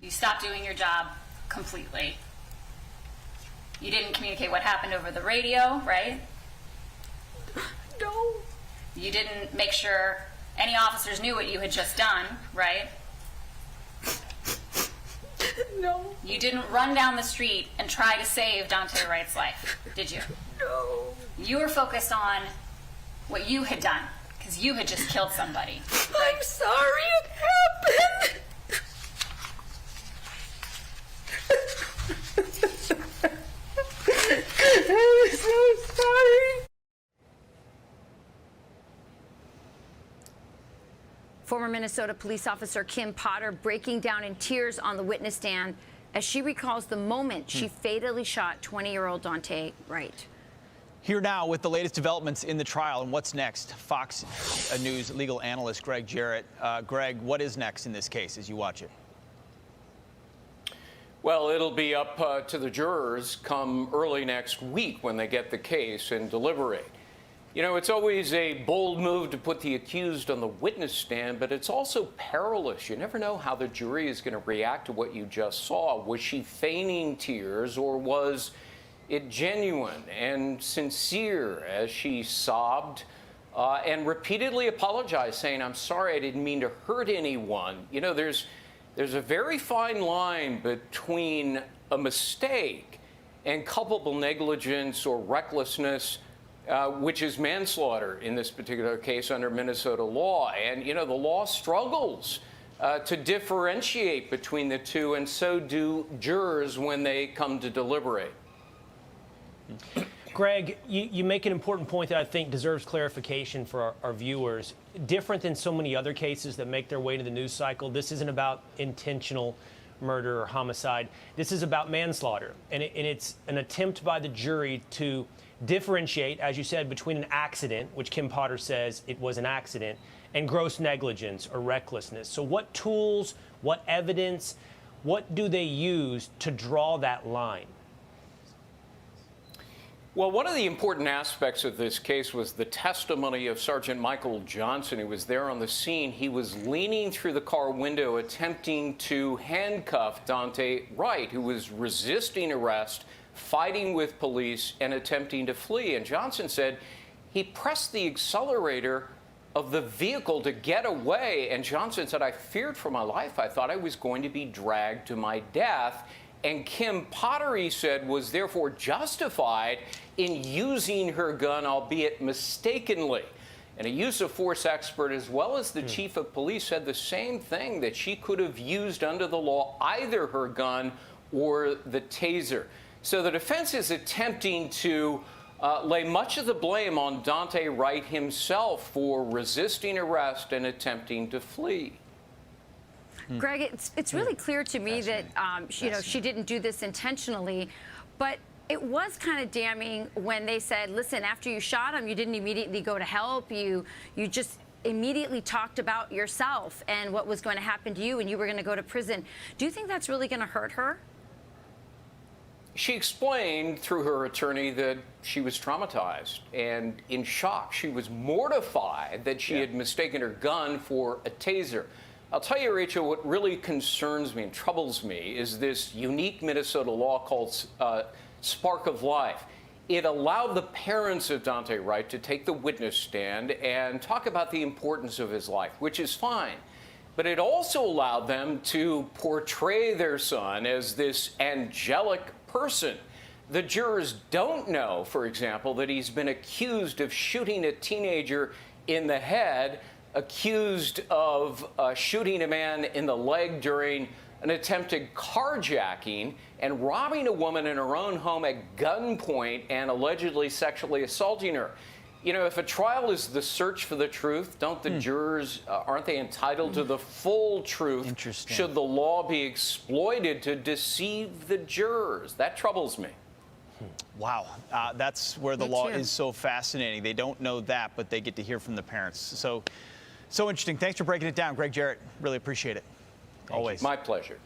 You stopped doing your job completely. You didn't communicate what happened over the radio, right? No. You didn't make sure any officers knew what you had just done, right? No. You didn't run down the street and try to save Dante Wright's life, did you? No. You were focused on what you had done, because you had just killed somebody. Right? I'm sorry it happened. I'm so sorry. Former Minnesota police officer Kim Potter breaking down in tears on the witness stand as she recalls the moment she fatally shot 20-year-old Dante Wright. Here now with the latest developments in the trial and what's next, Fox News legal analyst Greg Jarrett. Greg, what is next in this case as you watch it? Well, it'll be up to the jurors come early next week when they get the case and deliberate. You know, it's always a bold move to put the accused on the witness stand, but it's also perilous. You never know how the jury is going to react to what you just saw. Was she feigning tears, or was it genuine and sincere as she sobbed and repeatedly apologized, saying, "I'm sorry, I didn't mean to hurt anyone"? You know, there's a very fine line between a mistake and culpable negligence or recklessness, which is manslaughter in this particular case under Minnesota law. And, you know, the law struggles to differentiate between the two, and so do jurors when they come to deliberate. Greg, you make an important point that I think deserves clarification for our viewers. Different than so many other cases that make their way to the news cycle, this isn't about intentional murder or homicide. This is about manslaughter, and it's an attempt by the jury to differentiate, as you said, between an accident, which Kim Potter says it was an accident, and gross negligence or recklessness. So what tools, what evidence, what do they use to draw that line? Well, one of the important aspects of this case was the testimony of Sergeant Michael Johnson, who was there on the scene. He was leaning through the car window attempting to handcuff Dante Wright, who was resisting arrest, fighting with police, and attempting to flee. And Johnson said he pressed the accelerator of the vehicle to get away. And Johnson said, "I feared for my life. I thought I was going to be dragged to my death." And Kim Potter, he said, was therefore justified in using her gun, albeit mistakenly. And a use of force expert, as well as the chief of police, said the same thing, that she could have used under the law either her gun or the taser. So the defense is attempting to lay much of the blame on Dante Wright himself for resisting arrest and attempting to flee. Greg, it's really clear to me that she didn't do this intentionally, but it was kind of damning when they said, listen, after you shot him, you didn't immediately go to help. You just immediately talked about yourself and what was going to happen to you, and you were going to go to prison. Do you think that's really going to hurt her? She explained through her attorney that she was traumatized and in shock. She was mortified that she had mistaken her gun for a taser. I'll tell you, Rachel, what really concerns me and troubles me is this unique Minnesota law called Spark of Life. It allowed the parents of Dante Wright to take the witness stand and talk about the importance of his life, which is fine. But it also allowed them to portray their son as this angelic person. The jurors don't know, for example, that he's been accused of shooting a teenager in the head, accused of shooting a man in the leg during an attempted carjacking, and robbing a woman in her own home at gunpoint and allegedly sexually assaulting her. You know, if a trial is the search for the truth, don't the jurors, aren't they entitled to the full truth? Interesting. Should the law be exploited to deceive the jurors? That troubles me. Wow, that's where the law is so fascinating. They don't know that, but they get to hear from the parents. So interesting. Thanks for breaking it down, Greg Jarrett. Really appreciate it. Always. My pleasure.